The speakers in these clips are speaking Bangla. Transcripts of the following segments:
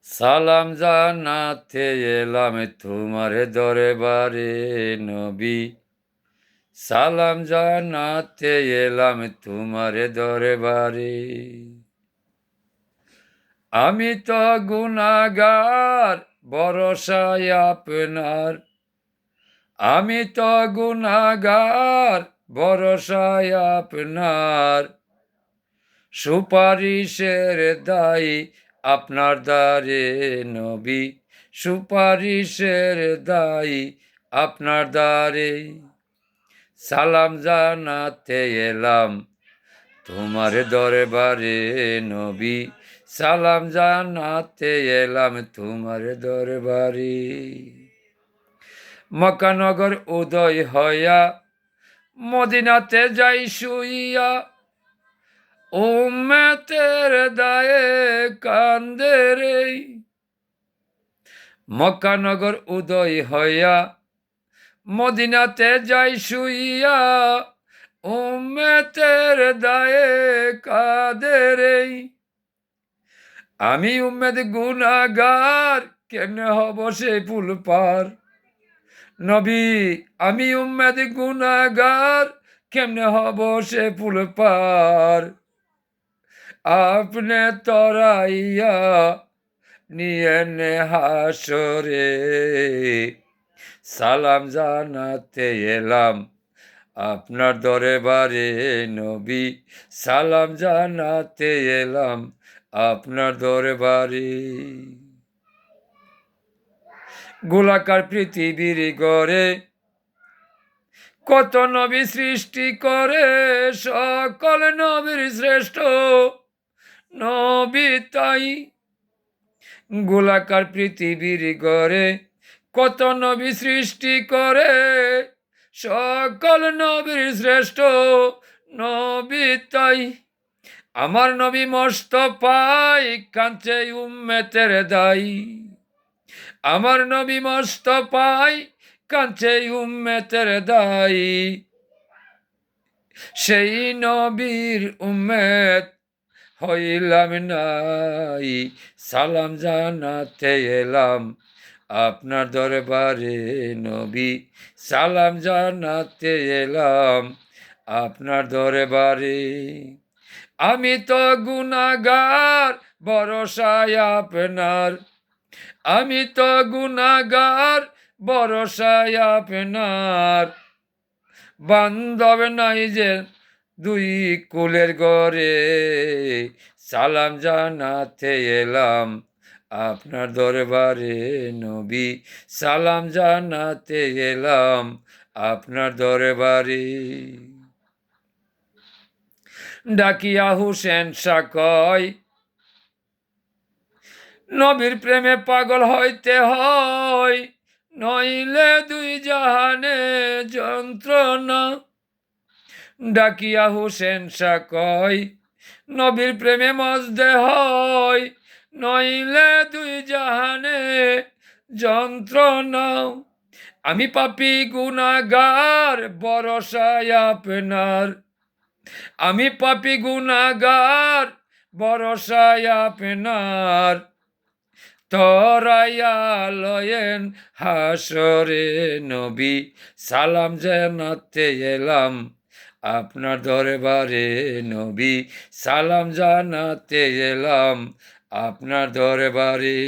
সালাম জানাতে এলাম তোমার দরবারে নবী। সালাম জানাতে এলাম তোমার দরবারে। আমি তো গুনাহগার, ভরসায় আপনার। আমি তো গুনাহগার, ভরসায় আপনার। সুপারিশের দায়ী আপনার দ্বারে নবী। সুপারিশের দায়ী আপনার দ্বারে। সালাম জানাতে এলাম তোমার দরবারে নবী। সালাম জানাতে এলাম তোমার দরবারে। মক্কানগর উদয় হইয়া মদিনাতে যাই শুইয়া, উম্মতের দায়ে কান্দে রে। মক্কানগর উদয় হইয়া মদিনাতে যাই শুইয়া, উম্মতের দায়ে কাঁদে রে। আমি উম্মত গুনাহগার, কেমনে হব সে পুল পার। নবী আমি উম্মত গুনাহগার, কেমনে হব সে পুল পার। আপনি তরাইয়া নিয়ে হাসরে। সালাম জানাতে এলাম আপনার দরবারে নবী। সালাম জানাতে এলাম আপনার দরবারে। গোলাকার পৃথিবীর গড়ে কত নবী সৃষ্টি করে, সকল নবীর শ্রেষ্ঠ নবী তাই। গোলাকার পৃথিবীর গড়ে কত নবী সৃষ্টি করে, সকল নবীর শ্রেষ্ঠ নবী তাই। আমার নবী মস্ত পাই, কাঁদছে উম্মতের দায়ী। আমার নবী মস্ত পাই, কাঁদছে উম্মতের দায়ী। সেই নবীর উম্মত হইলাম নাই। সালাম জানাতে এলাম আপনার দরবারে নবী। সালাম জানাতে এলাম আপনার দরবারে। আমি তো গুনাহগার, ভরসায় আপনার। আমি তো গুনাহগার, ভরসায় আপনার। বান্ধব নাই যে দুই কুলের গড়ে, সালাম জানাতে এলাম আপনার দরবারে নবী। সালাম জানাতে এলাম আপনার দরবারে। ডাকিয়া হুসেন শাহ কয়, নবীর প্রেমে পাগল হইতে হয়, নইলে দুই জাহানে যন্ত্রণা। ডাকিয়া হুসেন শাহ কয়, নবীর প্রেমে মজদে হয়, নইলে দুই জাহানে যন্ত্রণা। আমি পাপী গুনাহগার, ভরসায় আপনার। আমি পাপী গুনাহগার, ভরসায় আপনার। তরাইয়া লয়েন হাসরে নবী। সালাম জানাতে এলাম আপনার দরবারে নবী। সালাম জানাতে এলাম আপনার দরবারে।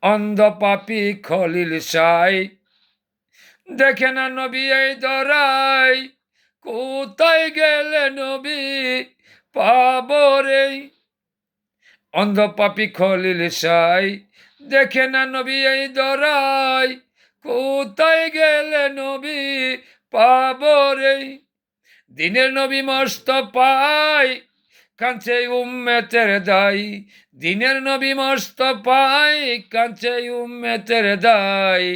অন্ধ পাপী খলিল সাই, দেখে না নবী এই দরাই। কোথায় গেলে নবী পাবো রে। অন্ধ পাপী খলিল সাই, দেখে না নবী এই দরাই। কোথায় গেলে নবী পাবো রে। দিনের নবী মস্ত পাই, কাঁদছে উম্মতের দায়ী। দিনের নবী মস্ত পাই, কাঁদছে উম্মতের দায়ী।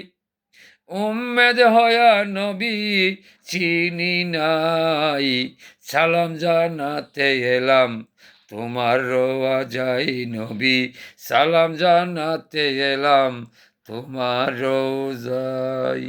উম্মেদ হয়া নবী চিনি নাই। সালাম জানাতে এলাম তোমার রোয়া যাই নবী। সালাম জানাতে এলাম তোমার রোজাই।